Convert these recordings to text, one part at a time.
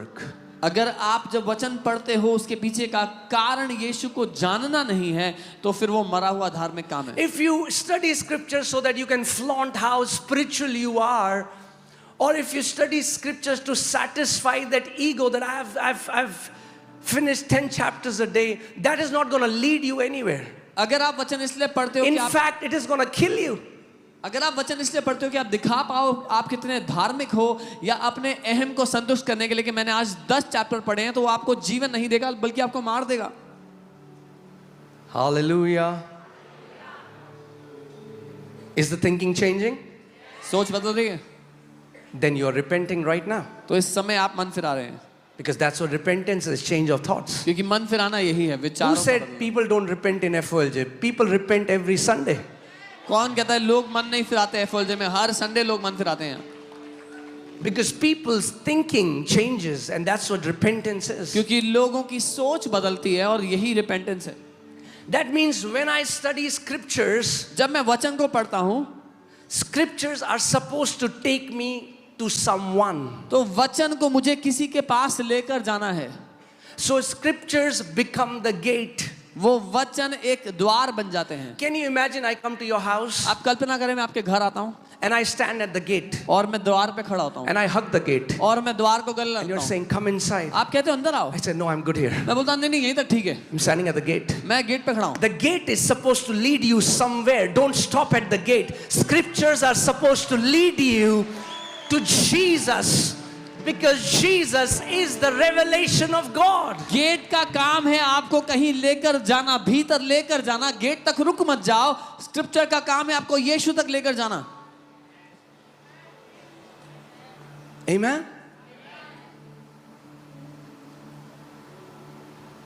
work. अगर आप जब वचन पढ़ते हो उसके पीछे का कारण यीशु को जानना नहीं है तो फिर वो मरा हुआ धार्मिक काम है. If you study scripture so that you can flaunt how spiritual you are, or if you study scriptures to satisfy that ego that I've finished 10 chapters a day, that is not going to lead you anywhere. अगर आप वचन इसलिए पढ़ते हो In कि आप fact, it is going to kill you. अगर आप वचन इसलिए पढ़ते हो कि आप दिखा पाओ आप कितने धार्मिक हो या अपने अहम को संतुष्ट करने के लिए कि मैंने आज 10 चैप्टर पढ़े हैं, तो वो आपको जीवन नहीं देगा बल्कि आपको मार देगा. Hallelujah. Is the thinking changing? सोच बदल रही है? Then you are repenting right now. तो इस समय आप मन फिरा रहे हैं. Because that's what repentance is, change of thoughts. क्योंकि मन फिराना यही है, विचारों Who का said बदलना. people don't repent in FOLJ? People repent every Sunday. कौन कहता है लोग मन नहीं फिराते एफएलजे में? हर संडे लोग मन फिराते हैं. Because people's thinking changes, and that's what repentance is. क्योंकि लोगों की सोच बदलती है और यही रिपेंटेंस है. That means when I study scriptures, जब मैं वचन को पढ़ता हूँ scriptures are supposed to take me to someone. तो वचन को मुझे किसी के पास लेकर जाना है. So scriptures become the gate. वो वचन एक द्वार बन जाते हैं. Can you imagine I come to your house आप कल्पना करें मैं आपके घर आता हूँ and I stand at the gate और मैं द्वार पे खड़ा होता हूँ and I hug the gate और मैं द्वार को गले and you're लगता हूँ. saying come inside. आप कहते हो अंदर आओ. I said no, I'm good here. मैं बोलता हूँ नहीं नहीं यहीं तक ठीक है. I'm standing at the gate. मैं गेट पे खड़ा हूँ. The gate is supposed to lead you somewhere. Don't stop at the gate. Scriptures are supposed to lead you to Jesus, because Jesus is the revelation of God. Gate का काम है आपको कहीं लेकर जाना, भीतर लेकर जाना. गेट तक रुक मत जाओ. स्क्रिप्चर का काम है आपको यीशु तक लेकर जाना. Amen.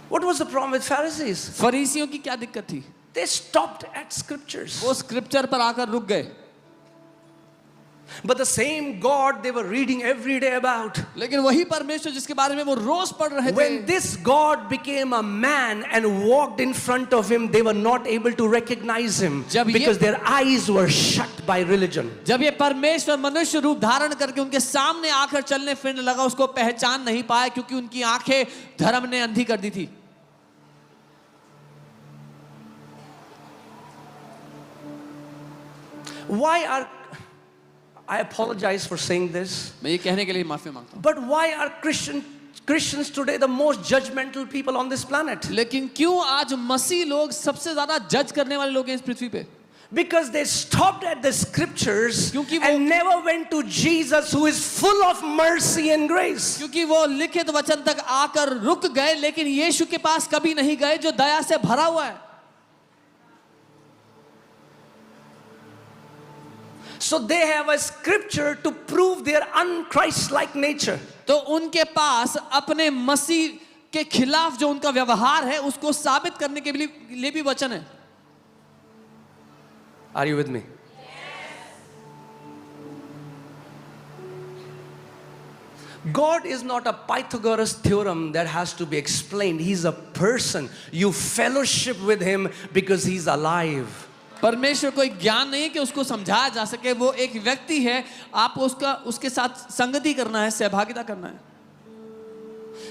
What was the problem with Pharisees? फरीसियों की क्या दिक्कत थी? They stopped at scriptures. वो स्क्रिप्चर पर आकर रुक गए. But the same God they were reading every day about, लेकिन वही परमेश्वर जिसके बारे में वो रोज पढ़ रहे थे, when this God became a man and walked in front of him, they were not able to recognize him because their eyes were shut by religion. जब ये परमेश्वर मनुष्य रूप धारण करके उनके सामने आकर चलने फिरने लगा, उसको पहचान नहीं पाए क्योंकि उनकी आंखें धर्म ने अंधी कर दी थी. Why are, I apologize for saying this, मैं ये कहने के लिए माफी मांगता हूँ. but why are Christians today the most judgmental people on this planet? लेकिन क्यों आज मसीह लोग सबसे ज्यादा जज करने वाले लोग हैं इस पृथ्वी पे? Because they stopped at the scriptures क्योंकि वो- and never went to Jesus, who is full of mercy and grace. क्योंकि वो लिखित वचन तक आकर रुक गए लेकिन यीशु के पास कभी नहीं गए जो दया से भरा हुआ है. So they have a scripture to prove their un-Christ-like nature. तो उनके पास अपने मसीह के खिलाफ जो उनका व्यवहार है उसको साबित करने के लिए भी वचन है. Are you with me? God is not a Pythagoras theorem that has to be explained. He's a person. You fellowship with him because he's alive. परमेश्वर कोई ज्ञान नहीं है कि उसको समझाया जा सके. वो एक व्यक्ति है. आपको उसके साथ संगति करना है, सहभागिता करना है.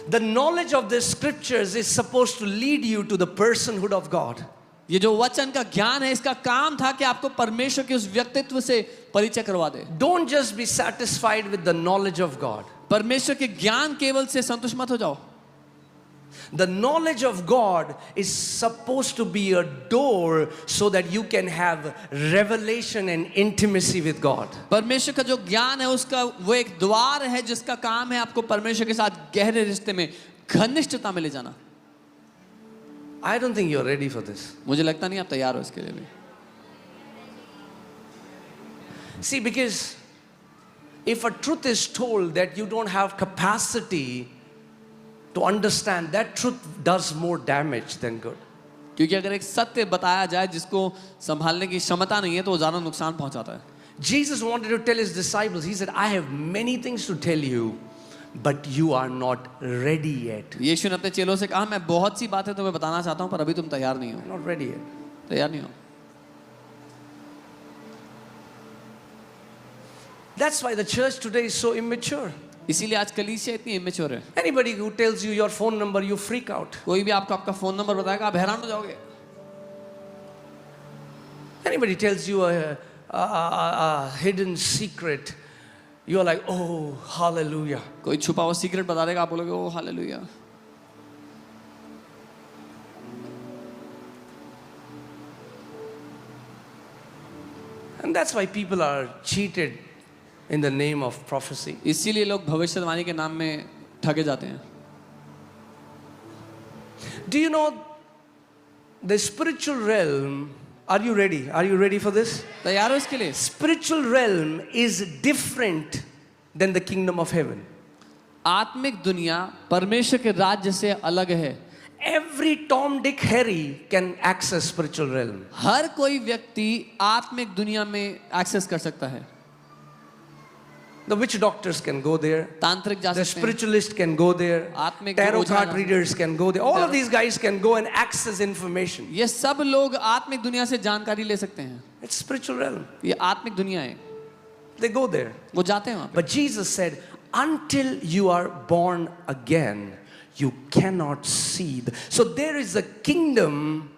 The knowledge of the scriptures is supposed to lead you to the personhood of God. ये जो वचन का ज्ञान है इसका काम था कि आपको परमेश्वर के उस व्यक्तित्व से परिचय करवा दे. Don't just be satisfied with the knowledge of God. परमेश्वर के ज्ञान केवल से संतुष्ट मत हो जाओ. The knowledge of God is supposed to be a door so that you can have revelation and intimacy with God. परमेश्वर का जो ज्ञान है उसका वो एक द्वार है जिसका काम है आपको परमेश्वर के साथ गहरे रिश्ते में, घनिष्ठता में ले जाना. I don't think you're ready for this. मुझे लगता नहीं आप तैयार हो इसके लिए भी. See, because if a truth is told that you don't have capacity to understand, that truth does more damage than good. क्योंकि अगर एक सत्य बताया जाए जिसको संभालने की क्षमता नहीं है तो वो ज्यादा नुकसान पहुंचाता है. Jesus wanted to tell his disciples, he said, I have many things to tell you, but you are not ready yet. यीशु ने अपने चेलों से कहा मैं बहुत सी बातें तुम्हें बताना चाहता हूं पर अभी तुम तैयार नहीं हो. Not ready yet. तैयार नहीं हो. That's why the church today is so immature. इसीलिए आज कलीसिया इतनी इमेच्योर है। Anybody who tells you your phone number, you freak out. कोई भी आपको आपका फोन नंबर बताएगा, आप हैरान हो जाओगे। Anybody tells you a hidden secret, you're like, oh, hallelujah. कोई छुपा हुआ सीक्रेट बता देगा, आप बोलोगे ओ hallelujah. And that's why people are cheated in the name of prophecy. इसीलिए लोग भविष्यवाणी के नाम में ठगे जाते हैं। Do you know the spiritual realm? Are you ready? Are you ready for this? तैयार हो इसके लिए? Spiritual realm is different than the kingdom of heaven. आत्मिक दुनिया परमेश्वर के राज्य से अलग है। Every Tom, Dick, Harry can access spiritual realm. हर कोई व्यक्ति आत्मिक दुनिया में एक्सेस कर सकता है। The witch doctors can go there. तांत्रिक जा The सकते हैं। spiritualist can go there. आत्मिक Tarot ओझा card जा- readers can go there. All of these guys can go and access information. ये सब लोग आत्मिक दुनिया से जानकारी ले सकते हैं। It's spiritual realm. ये आत्मिक दुनिया है। They go there. वो जाते हैं वहाँ पे। But Jesus said, until you are born again, you cannot see. So there is a kingdom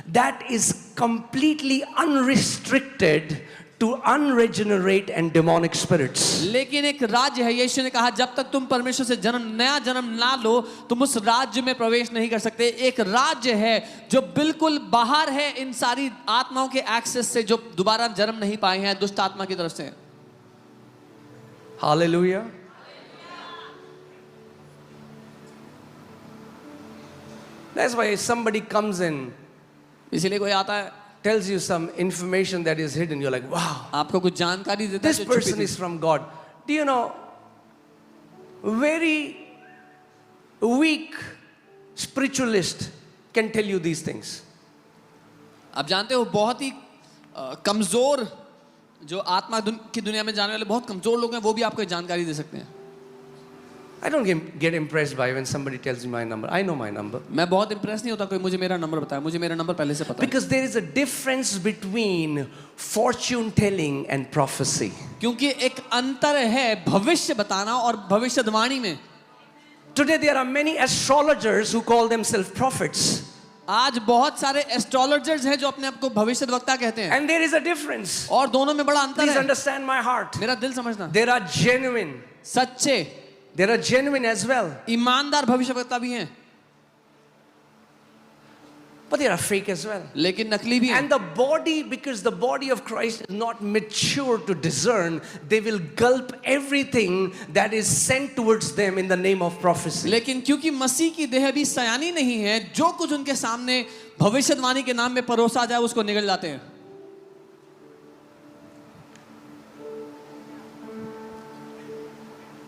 that is completely unrestricted to unregenerate and demonic spirits. लेकिन एक राज्य है, यीशु ने कहा जब तक तुम परमेश्वर से नया जन्म ना लो तुम उस राज्य में प्रवेश नहीं कर सकते। एक राज्य है जो बिल्कुल बाहर है इन सारी आत्माओं के एक्सेस से, जो दोबारा जन्म नहीं पाए हैं दुष्ट आत्मा की तरफ से। Hallelujah. That's why if somebody comes in, इसीलिए कोई आता है, tells you some information that is hidden, you're like, wow, आपको कुछ जानकारी देता है this जो छुपी person थी। is from God. Do you know, very weak spiritualist can tell you these things. आप जानते हो बहुत ही कमजोर जो आत्मा की दुनिया में जाने वाले बहुत कमजोर लोग हैं, वो भी आपको ये जानकारी दे सकते हैं। I don't get impressed by when somebody tells me my number. I know my number. मैं बहुत इंप्रेस नहीं होता कोई मुझे मेरा नंबर बताए, मुझे मेरा नंबर पहले से पता है। Because there is a difference between fortune telling and prophecy. क्योंकि एक अंतर है भविष्य बताना और भविष्यवाणी में। Today there are many astrologers who call themselves prophets. आज बहुत सारे एस्ट्रोलॉजर्स हैं जो अपने आप को भविष्यद्वक्ता कहते हैं, And there is a difference. और दोनों में बड़ा अंतर Please है। understand my heart. मेरा दिल समझना, There are genuine. सच्चे There are genuine as well. ईमानदार भविष्यवक्ता भी हैं, But there are fake as well. लेकिन नकली भी हैं। And the body, because the body of Christ is not mature to discern, they will gulp everything that is sent towards them in the name of prophecy. लेकिन क्योंकि मसीह की देह भी सयानी नहीं है, जो कुछ उनके सामने भविष्यवाणी के नाम में परोसा जाए उसको निगल जाते हैं।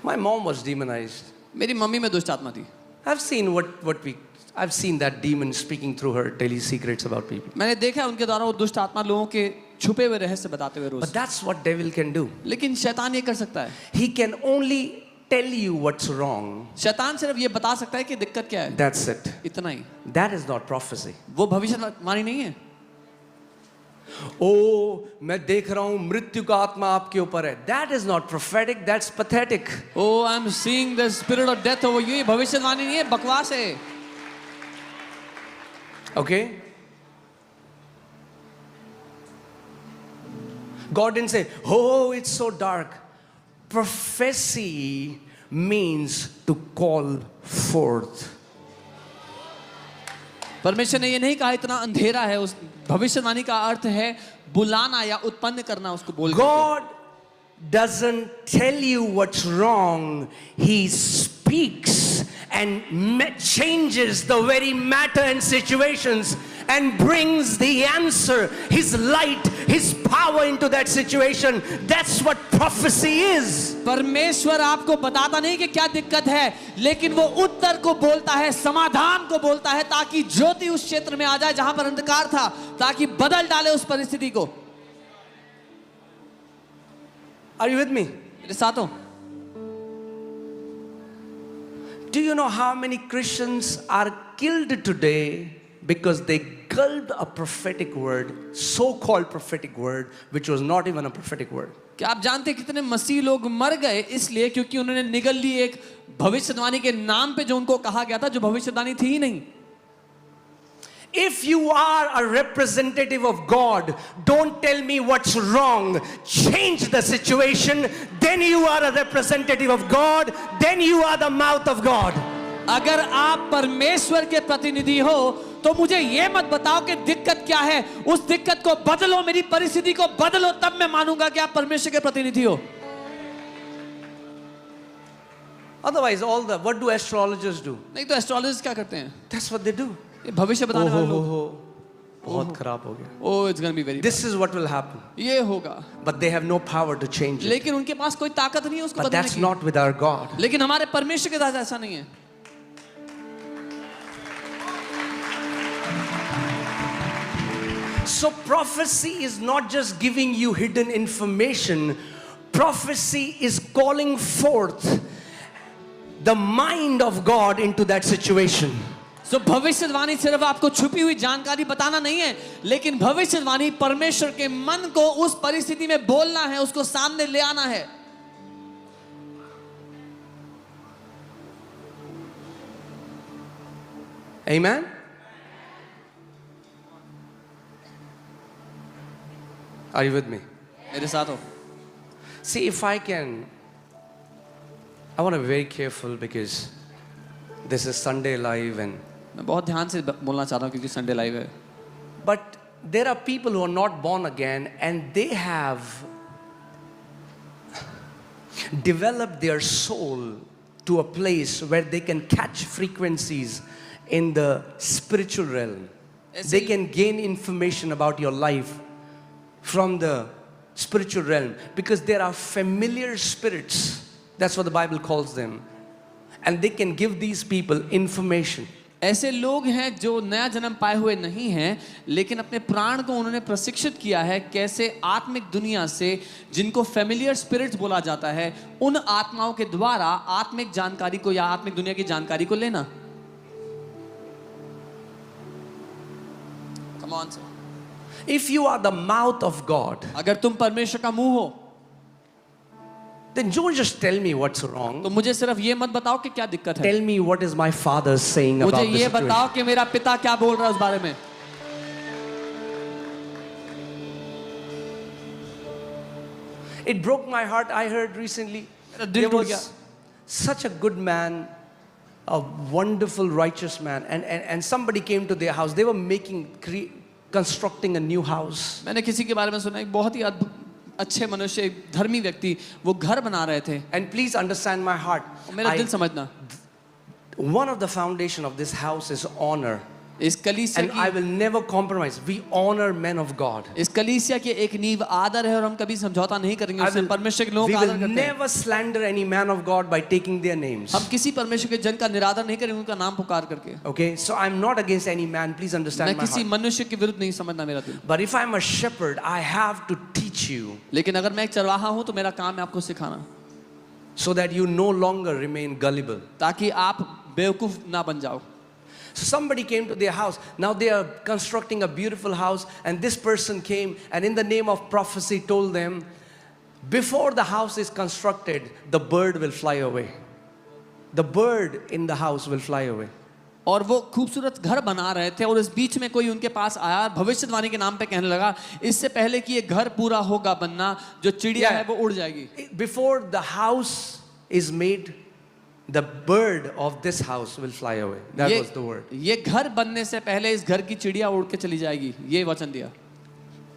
My mom was demonized. मेरी मम्मी में दुष्ट आत्मा थी। I've seen that demon speaking through her daily secrets about people. मैंने देखा है उनके द्वारा वो दुष्ट आत्मा लोगों के छुपे हुए रहस्य बताते हुए रोज। But that's what devil can do. लेकिन शैतान ये कर सकता है, He can only tell you what's wrong. शैतान सिर्फ ये बता सकता है कि दिक्कत क्या है, That's it. इतना ही। That is not prophecy. वो भविष्यवाणी नहीं है। Oh, मैं देख रहा हूँ मृत्यु का आत्मा आपके ऊपर है. That is not prophetic. That's pathetic. Oh, I'm seeing the spirit of death over you, ये भविष्यवाणी नहीं है, बकवास है। Okay? God didn't say, oh, it's so dark. Prophecy means to call forth. परमेश्वर ने ये नहीं कहा इतना अंधेरा है, उस भविष्यवाणी का अर्थ है बुलाना या उत्पन्न करना उसको बोल के। God doesn't tell you what's wrong. He speaks and changes the very matter and situations and brings the answer, His light, His power into that situation. That's what prophecy is. परमेश्वर आपको बताता नहीं कि क्या दिक्कत है, लेकिन वो उत्तर को बोलता है, समाधान को बोलता है, ताकि ज्योति उस क्षेत्र में आ जाए जहां पर अंधकार था, ताकि बदल डाले उस परिस्थिति को। Are you with me? मेरे साथ हो? Do you know how many Christians are killed today because they gulped a prophetic word, so-called prophetic word, which was not even a prophetic word. क्या आप जानते हैं कितने मसीह लोग मर गए इसलिए क्योंकि उन्होंने निगल ली एक भविष्यवाणी के नाम पे जो उनको कहा गया था, जो भविष्यवाणी थी ही नहीं। If you are a representative of God, don't tell me what's wrong. Change the situation. Then you are a representative of God. Then you are the mouth of God. अगर आप परमेश्वर के प्रतिनिधि हो तो मुझे ये मत बताओ कि दिक्कत क्या है, उस दिक्कत को बदलो, मेरी परिस्थिति को बदलो, तब मैं मानूंगा कि आप परमेश्वर के प्रतिनिधि हो। Otherwise, what do astrologers do? नहीं तो एस्ट्रोलॉजर्स क्या करते हैं? That's what they do. ये भविष्य बताने वाले लोग। बहुत खराब हो गया। Oh, it's going to be very bad. This is what will happen. ये होगा। But they have no power to change it. लेकिन उनके पास कोई ताकत नहीं है उसको But बदलने that's की। not with our God. लेकिन हमारे परमेश्वर के साथ ऐसा नहीं है। So prophecy is not just giving you hidden information. Prophecy is calling forth the mind of God into that situation. So भविष्यवाणी सिर्फ आपको छुपी हुई जानकारी बताना नहीं है, लेकिन भविष्यवाणी परमेश्वर के मन को उस परिस्थिति में बोलना है, उसको सामने ले आना है। Amen? Are you with me? मेरे साथ हो। See, if I want to be very careful because this is Sunday Live and मैं बहुत ध्यान से बोलना चाह रहा हूँ क्योंकि संडे लाइव है। but there are people who are not born again and they have developed their soul to a place where they can catch frequencies in the spiritual realm. They can gain information about your life from the spiritual realm because there are familiar spirits. That's what the Bible calls them. And they can give these people information. ऐसे लोग हैं जो नया जन्म पाए हुए नहीं हैं, लेकिन अपने प्राण को उन्होंने प्रशिक्षित किया है कैसे आत्मिक दुनिया से, जिनको फेमिलियर स्पिरिट्स बोला जाता है, उन आत्माओं के द्वारा आत्मिक जानकारी को या आत्मिक दुनिया की जानकारी को लेना। Come on, sir. If you are the mouth of God, अगर तुम परमेश्वर का मुंह हो, then don't just tell me what's wrong. तो मुझे सिर्फ ये मत बताओ कि क्या दिक्कत है। Tell me what is my father saying मुझे about the ये situation. बताओ कि मेरा पिता क्या बोल रहा है उस बारे में। It broke my heart. I heard recently मेरा दिल there टूट गया। was such a good man, a wonderful righteous man, and somebody came to their house. They were constructing a new house. मैंने किसी के बारे में सुना, एक बहुत ही अच्छे मनुष्य, एक धर्मी व्यक्ति, वो घर बना रहे थे। And please understand my heart. मेरा दिल समझना, One of the foundation of this house is honor. इस कलीसिया And I की will never compromise. We honor men of God. इस कलीसिया की एक नींव आदर है और हम कभी समझौता नहीं करेंगे उससे। परमेश्वर के लोगों We का will आदर करते हैं। never slander any man of God by taking their names. हम किसी परमेश्वर के जन का निरादर नहीं करेंगे उनका नाम पुकार करके। Okay, so I'm not against any man. Please understand मैं my किसी heart. मनुष्य के विरुद्ध नहीं समझना मेरा दिल। But if I'm a shepherd, I have to teach you लेकिन अगर मैं एक चरवाहा हूँ तो मेरा काम है आपको सिखाना, so that you no longer remain gullible. ताकि आप बेवकूफ ना बन जाओ। So somebody came to their house. Now they are constructing a beautiful house, and this person came and in the name of prophecy told them, before the house is constructed, the bird will fly away. The bird in the house will fly away. और वो खूबसूरत घर बना रहे थे और इस बीच में कोई उनके पास आया, भविष्यवाणी के नाम पे कहने लगा, इससे पहले कि ये घर पूरा होगा बनना, जो चिड़िया है वो उड़ जाएगी। Before the house is made, the bird of this house will fly away. That was the word. ये घर बनने से पहले इस घर की चिड़िया उड़ के चली जाएगी, ये वचन दिया।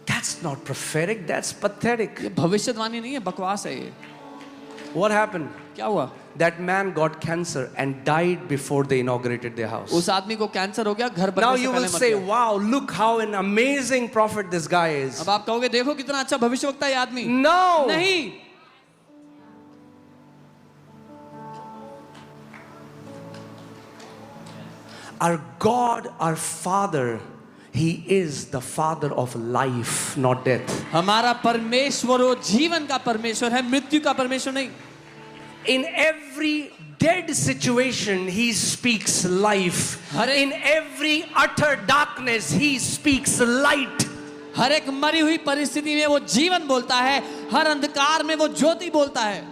That's not prophetic, that's pathetic. ये भविष्यवाणी नहीं है, बकवास है ये। What happened? क्या हुआ? That man got cancer and died before they inaugurated their house. उस आदमी को कैंसर हो गया, घर बनने Now से you पहले will मर say, गया। wow, look how an amazing prophet this guy is. अब आप कहोगे देखो कितना अच्छा भविष्यवक्ता है ये आदमी। No. नहीं, Our God, our Father, He is the Father of life, not death. हमारा परमेश्वर वो जीवन का परमेश्वर है, मृत्यु का परमेश्वर नहीं। In every dead situation, He speaks life. In every utter darkness, He speaks light. हर एक मरी हुई परिस्थिति में वो जीवन बोलता है, हर अंधकार में वो ज्योति बोलता है.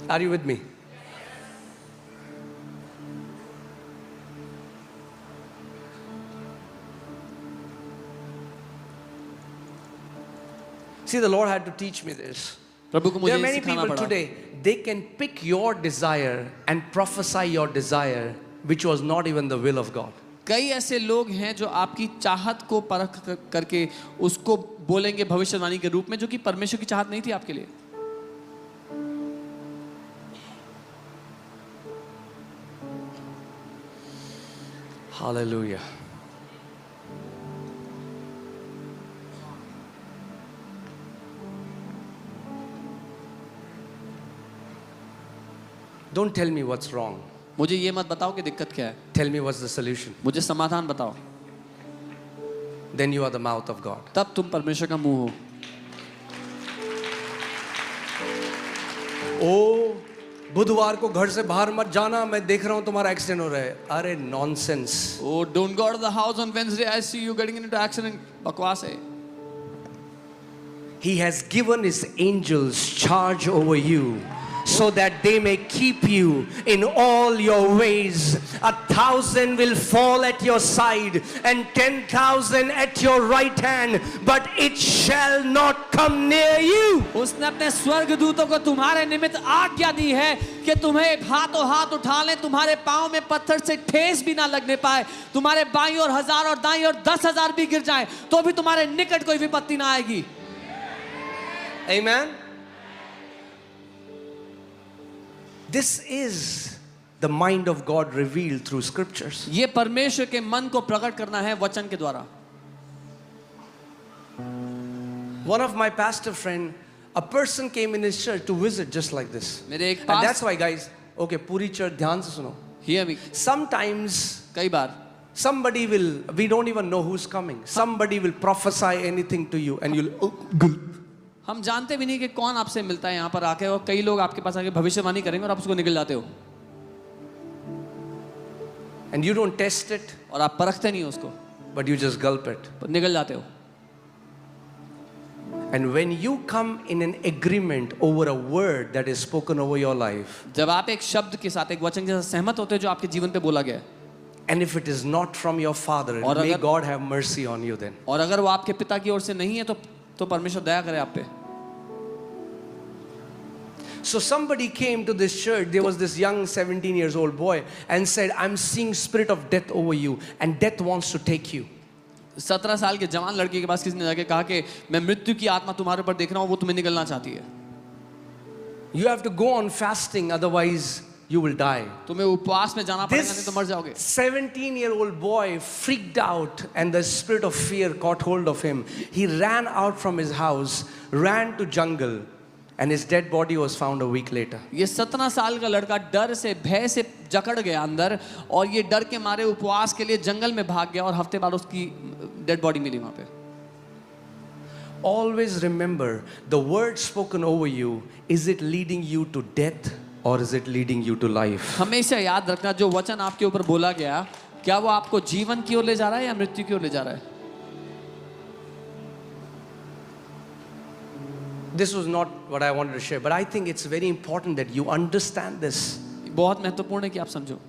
Are you with me? See, the Lord had to teach me this. प्रभु को There मुझे are many सिखाना people पड़ा. today, they can pick your desire and prophesy your desire, which was not even the will of God. कई ऐसे लोग हैं जो आपकी चाहत को परख करके उसको बोलेंगे भविष्यवाणी के रूप में, जो कि परमेश्वर की चाहत नहीं थी आपके लिए. Hallelujah. Don't tell me what's wrong. मुझे ये मत बताओ कि दिक्कत क्या है. Tell me what's the solution. मुझे समाधान बताओ. Then you are the mouth of God. तब तुम परमेश्वर का मुंह हो. ओ बुधवार को घर से बाहर मत जाना, मैं देख रहा हूं तुम्हारा एक्सीडेंट हो रहा है. अरे nonsense. Oh, don't go to the house on Wednesday. I see you getting into accident. बकवास है. He has given His angels charge over you, so that they may keep you in all your ways. 1,000 will fall at your side and 10,000 at your right hand, but it shall not come near you. उसने अपने स्वर्गदूतों को तुम्हारे निमित्त आज्ञा दी है कि तुम्हें हाथों हाथ उठा लें, तुम्हारे पांव में पत्थर से ठेस भी ना लगने पाए. तुम्हारे बाईं और 1,000 और दाईं और 10,000 भी गिर जाएं तो भी तुम्हारे निकट कोई विपत्ति ना आएगी. Amen. This is the mind of God revealed through scriptures. ये परमेश्वर के मन को प्रकट करना है वचन के द्वारा. One of my pastor friend, a person came in his church to visit just like this. मेरे एक And that's why guys, okay, पूरी church ध्यान से सुनो. Hear me. Sometimes कई बार somebody will, we don't even know who's coming. Somebody will prophesy anything to you and you'll हम जानते भी नहीं कि कौन आपसे मिलता है यहाँ पर आके, और कई लोग आपके पास आके भविष्यवाणी करेंगे और आप उसको निकल जाते हो. and you don't test it, और आप परखते नहीं हो उसको, but you just gulp it. पर निकल जाते हो. And when you come in an agreement over a word that is spoken over your life, जब आप एक शब्द के साथ, एक वचन के साथ सहमत होते हो जो आपके जीवन पे बोला गया है, and if it is not from your father, और may अगर- God have mercy on you then. और अगर वो आपके पिता की ओर से नहीं है तो परमेश्वर दया करे आप पे. So somebody came to this church, there was this young 17 years old boy and said, I'm seeing spirit of death over you and death wants to take you. 17 साल के जवान लड़के के पास किसी ने जाके कहा कि मैं मृत्यु की आत्मा तुम्हारे ऊपर देख रहा हूँ, वो तुम्हें निकलना चाहती है. You have to go on fasting, otherwise you will die. तुम्हें उपवास में जाना पड़ेगा, नहीं तो मर This जाओगे. 17-year-old boy freaked out and the spirit of fear caught hold of him. He ran out from his house, ran to jungle, and his dead body was found a week later. ये 17 साल का लड़का डर से, भय से जकड़ गया अंदर, और ये डर के मारे उपवास के लिए जंगल में भाग गया, और हफ्ते बाद उसकी डेड बॉडी मिली वहां पे. Always remember, the word spoken over you, is it leading you to death or is it leading you to life? हमेशा याद रखना, जो वचन आपके ऊपर बोला गया, क्या वो आपको जीवन की ओर ले जा रहा है या मृत्यु की ओर ले जा रहा है. This was not what I wanted to share, but I think it's very important that you understand this. बहुत महत्वपूर्ण है कि आप समझो.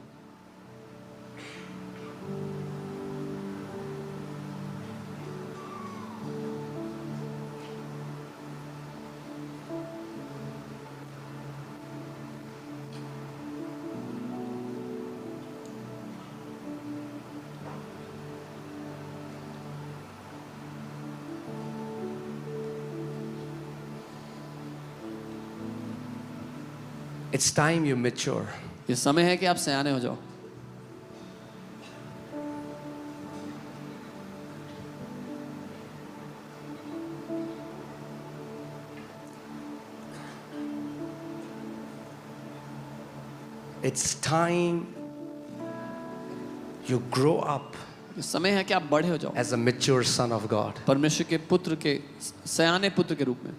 It's time you mature. ये समय है कि आप सयाने हो जाओ. It's time you grow up समय है कि आप बड़े हो जाओ as a mature son of God. परमेश्वर के पुत्र के सयाने पुत्र के रूप में.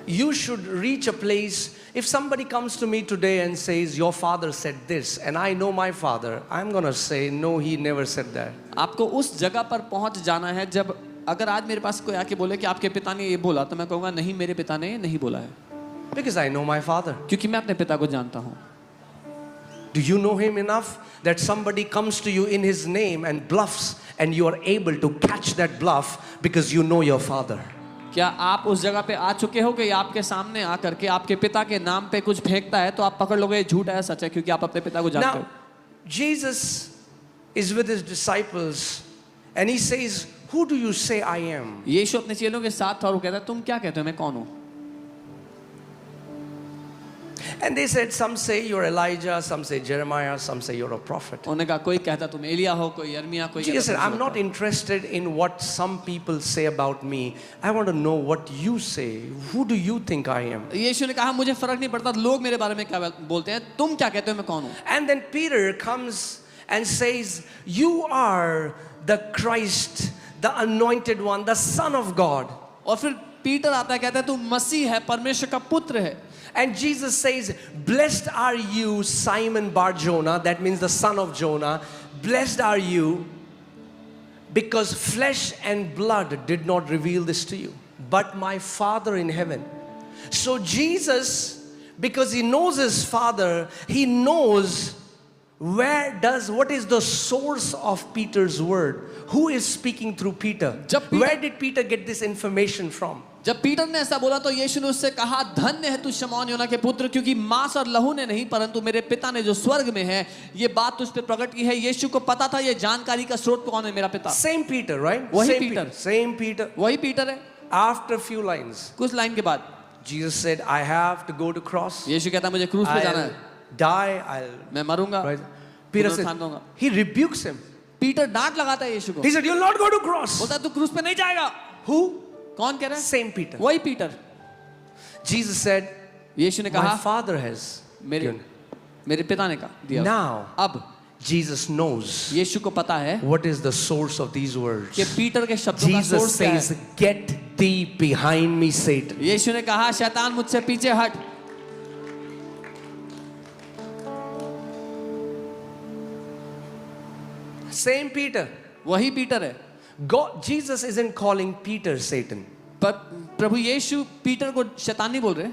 You should reach a place. If somebody comes to me today and says, your father said this, and I know my father, I'm going to say, no, he never said that. आपको उस जगह पर पहुंच जाना है जब अगर आज मेरे पास कोई आके बोले कि आपके पिता ने ये बोला, तो मैं कहूँगा नहीं, मेरे पिता ने ये नहीं बोला है. Because I know my father. क्योंकि मैं अपने पिता को जानता हूँ. Do you know him enough that somebody comes to you in his name and bluffs, and you are able to catch that bluff because you know your father? क्या आप उस जगह पे आ चुके हो कि आपके सामने आकर के आपके पिता के नाम पे कुछ फेंकता है तो आप पकड़ लोगे ये झूठ है सच है, क्योंकि आप अपने पिता को जानते हो. Now, Jesus is with his disciples and he says, who do you say I am? यीशु अपने चेलों के साथ था और वो कहता है तुम क्या कहते हो मैं कौन हूँ. And they said, some say you're Elijah, some say Jeremiah, some say you're a prophet. उन्होंने कहा कोई कहता तुम एलिया हो, कोई यर्मिया, कोई Jesus said, कहता I'm not interested in what some people say about me. I want to know what you say. Who do you think I am? यीशु ने कहा मुझे फर्क नहीं पड़ता लोग मेरे बारे में क्या बोलते हैं, तुम क्या कहते हो मैं कौन हूँ. And then Peter comes and says, you are the Christ, the anointed one, the Son of God. और फिर पीटर आता है कहता है तू मसीह है, परमेश्वर का पुत्र है. And Jesus says, blessed are you, Simon Bar-Jonah, that means the son of Jonah. Blessed are you, because flesh and blood did not reveal this to you, but my Father in heaven. So Jesus, because he knows his Father, he knows what is the source of Peter's word? Who is speaking through Peter? Where did Peter get this information from? जब Peter ने ऐसा बोला तो यीशु ने उससे कहा धन्य है तू शमौन योना के पुत्र, क्योंकि मांस और लहू ने नहीं परंतु मेरे पिता ने जो स्वर्ग में है ये बात तुझ पे प्रकट की है. यीशु को पता था ये जानकारी का स्रोत कौन है, मेरा पिता. Same Peter, right? वही पीटर. Same Peter. वही पीटर है. After a few lines, कुछ लाइन के बाद Jesus said, I have to go to cross. यीशु कहता मुझे क्रूस पे जाना I'll है, die. मैं मरूंगा. Right? Peter पुनरुत्थान said, दूंगा. he rebukes him. पीटर डांट लगाता है यीशु को. He said, you'll not go to cross. बोलता है तू क्रूस पे नहीं जाएगा. Who? कौन कह रहा है? Same Peter. वही पीटर. Jesus said, यीशु ने my कहा Father has given. मेरे पिता ने कहा दिया. Now, अब Jesus knows यीशु को पता है what is the source of these words. कि पीटर के शब्दों का Jesus सोर्स क्या says, है. get thee behind me, Satan. यीशु ने कहा शैतान मुझसे पीछे हट. Same Peter. वही पीटर है. Jesus isn't calling Peter Satan. पर प्रभु यीशु पीटर को शैतान नहीं बोल रहे.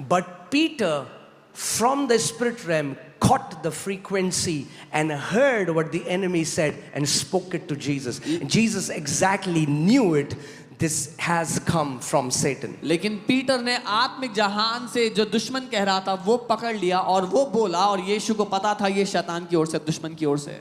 But Peter, from the spirit realm, caught the frequency and heard what the enemy said and spoke it to Jesus. And Jesus exactly knew it. This has come from Satan. लेकिन Peter ने आत्मिक जहान से जो दुश्मन कह रहा था वो पकड़ लिया और वो बोला और यीशु को पता था ये शैतान की ओर से, दुश्मन की ओर से.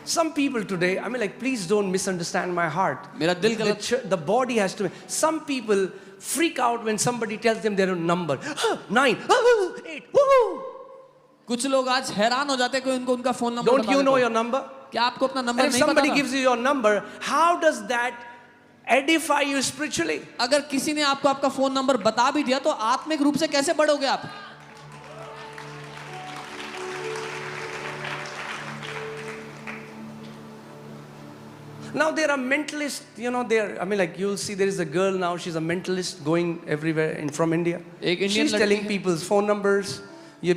Some people today, I mean, like, please don't misunderstand my heart. मेरा दिल गलत. The body has to. Some people freak out when somebody tells them their own number. 9, 8. Woo! कुछ लोग आज हैरान हो जाते हैं कि उनको उनका phone number. Don't you know your number? क्या आपको अपना नंबर And if नहीं पता somebody था? gives you your number, how does that edify you spiritually? अगर किसी ने आपको आपका फोन नंबर बता भी दिया तो आत्मिक रूप से कैसे बढ़ोगे आप? Now there are mentalists, I mean, like, you'll see there is a girl now, she's a mentalist going everywhere from India. She's telling people's phone numbers,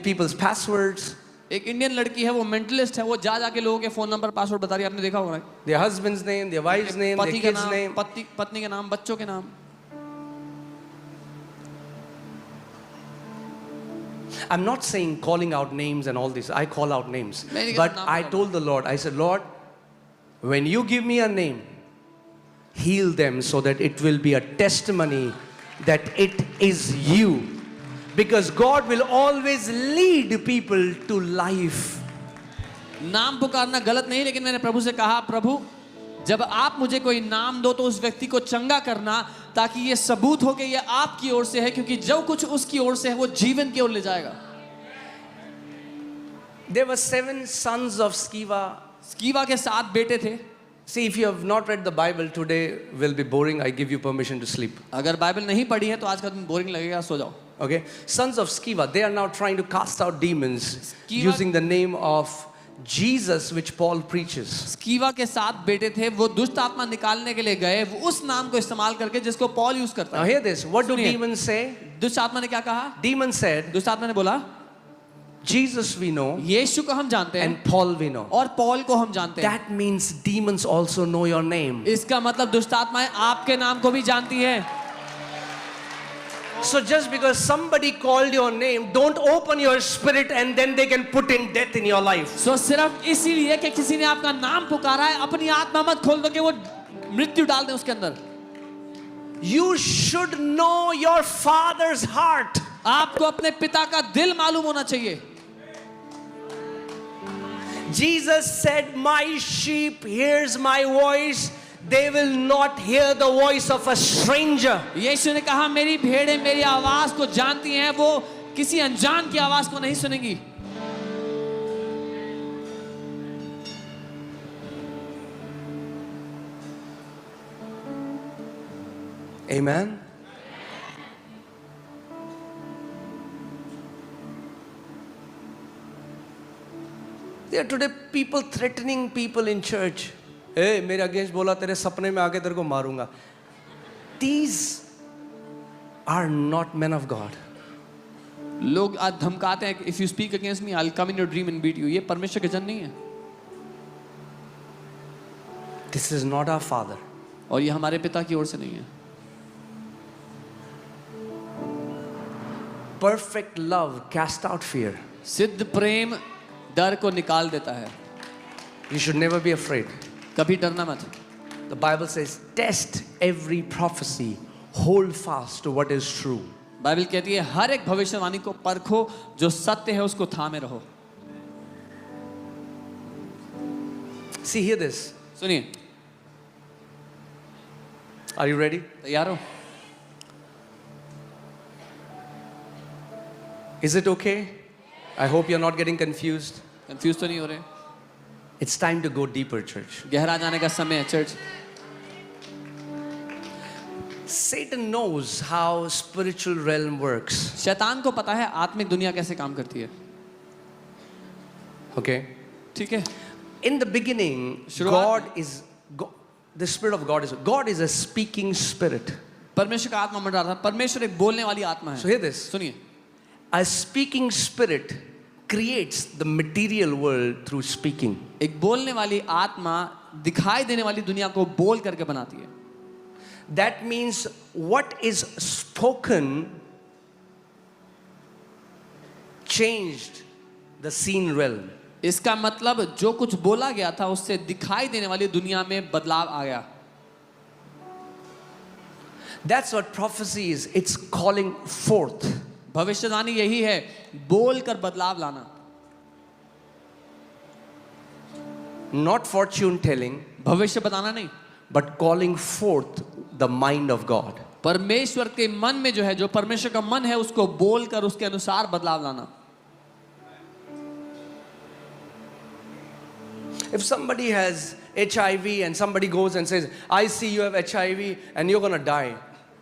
people's passwords. एक इंडियन लड़की है वो मेंटलिस्ट है, वो जा जाके लोगों के फोन नंबर पासवर्ड बता रही है. आपने देखा होगा. Their husband's name, their wife's name, their kid's name. पत्नी के नाम, बच्चों के नाम. I'm not saying calling out names and all this. I call out names. But I told the Lord, I said, Lord, when you give me a name, heal them so that it will be a testimony that it is you. Because God will always lead people to life. नाम पुकारना गलत नहीं, लेकिन मैंने प्रभु से कहा प्रभु जब आप मुझे कोई नाम दो तो उस व्यक्ति को चंगा करना ताकि ये सबूत हो कि ये आपकी ओर से है, क्योंकि जो कुछ उसकी ओर से है वो जीवन की ओर ले जाएगा. There were 7 sons of Sceva. स्कीवा के 7 बेटे थे. See, if you have not read the Bible, today will be boring. I give you permission to sleep. अगर बाइबल नहीं पढ़ी है तो आज का दिन बोरिंग लगेगा, सो जाओ. Okay, sons of Sceva, they are now trying to cast out demons Sceva- using the name of Jesus, which Paul preaches. स्कीवा के 7 बेटे थे, वो दुष्ट आत्मा निकालने के लिए गए, वो उस नाम को इस्तेमाल करके जिसको पॉल यूज करता Now है। hear this. What do सुनिए। demons say? दुष्ट आत्मा ने क्या कहा? Demon said, दुष्ट आत्मा ने बोला, Jesus we know यीशु को हम जानते हैं and Paul we know. और पॉल को हम जानते हैं। That means demons also know your name. इसका मतलब दुष्ट आत्माएं आपके नाम को भी जानती है। So just because somebody called your name, don't open your spirit and then they can put in death in your life. सो सिर्फ इसीलिए कि किसी ने आपका नाम पुकारा है, अपनी आत्मा मत खोल दो कि वो मृत्यु डाल दें उसके अंदर। You should know your father's heart. आपको अपने पिता का दिल मालूम होना चाहिए। Jesus said, my sheep hears my voice. They will not hear the voice of a stranger. यीशु ने कहा, मेरी भेड़ें मेरी आवाज को जानती हैं, वो किसी अनजान की आवाज को नहीं सुनेंगी। Amen. There are today people threatening people in church. Hey, मेरे अगेंस्ट बोला, तेरे सपने में आके तेरे को मारूंगा. These are not men of God. लोग आज धमकाते हैं, if you speak against me, I'll come in your dream and beat you. ये परमेश्वर के जन नहीं है, This is not our Father. और ये हमारे पिता की ओर से नहीं है। Perfect love cast out fear. सिद्ध प्रेम डर को निकाल देता है। You should never be afraid. कभी डरना मत। The Bible says, test every prophecy, hold fast to what is true. Bible कहती है हर एक भविष्यवाणी को परखो, जो सत्य है उसको थामे रहो। See, hear this. सुनिए, Are you ready? तैयार हो? Is it okay? I hope you're not getting confused. Confuse तो नहीं हो रहे? It's time to go deeper, church. गहरा जाने का समय है church. Satan knows how spiritual realm works. शैतान को पता है आत्मिक दुनिया कैसे काम करती है। Okay? ठीक है, In the beginning, the Spirit of God is a speaking spirit. परमेश्वर का आत्मा मंडरा था। परमेश्वर एक बोलने वाली आत्मा So है। hear this. सुनिए, A speaking spirit creates the material world through speaking. एक बोलने वाली आत्मा दिखाई देने वाली दुनिया को बोल करके बनाती है। That means what is spoken changed the seen realm. इसका मतलब जो कुछ बोला गया था उससे दिखाई देने वाली दुनिया में बदलाव आ गया। That's what prophecy is. It's calling forth. भविष्यवाणी यही है, बोल कर बदलाव लाना। Not fortune telling, भविष्य बताना नहीं, but calling forth the mind of God. परमेश्वर के मन में जो है, जो परमेश्वर का मन है, उसको बोल कर उसके अनुसार बदलाव लाना। If somebody has HIV and somebody goes and says, I see you have HIV and you're going to die,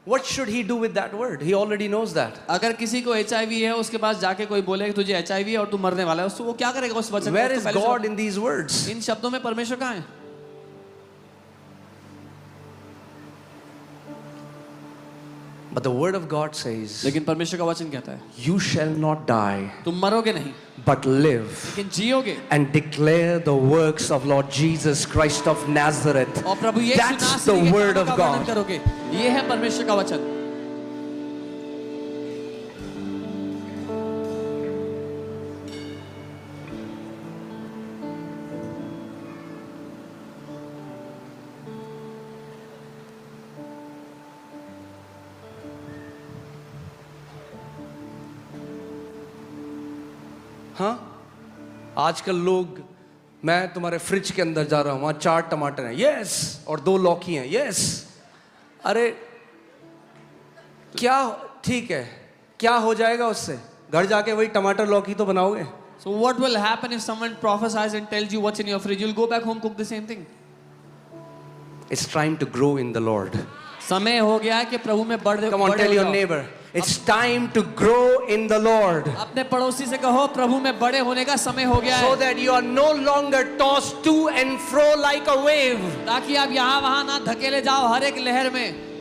what should he do with that word? He already knows that. अगर किसी को HIV है, उसके पास जाके कोई बोले कि तुझे HIV है और तू मरने वाला है, उसको वो क्या करेगा उस वचन? Where is God in these words? इन शब्दों में परमेश्वर कहाँ है? But the word of God says, लेकिन परमेश्वर का वचन कहता है, you shall not die, तुम मरोगे नहीं, but live लेकिन जियोगे and declare the works of Lord Jesus Christ of Nazareth. और प्रभु यीशु That's नासरी the के word कामों of का वर्णन God. करोगे। ये है परमेश्वर का वचन। हाँ, आजकल लोग, मैं तुम्हारे फ्रिज के अंदर जा रहा हूं, वहां 4 टमाटर हैं, यस, और 2 लौकी हैं, यस। अरे क्या, ठीक है, क्या हो जाएगा उससे? घर जाके वही टमाटर लौकी तो बनाओगे। So what will happen if someone prophesies and tells you what's in your fridge? You'll go back home, cook the same thing. It's time to grow in the Lord. समय हो गया है कि प्रभु में बढ़ Come on, tell your जाओ। neighbor, It's time to grow in the Lord. अपने पड़ोसी से कहो प्रभु में बड़े होने का समय हो गया So है, that you are no longer tossed to and fro like a wave. ताकि आप यहाँ वहाँ ना धकेले जाओ हर एक लहर में.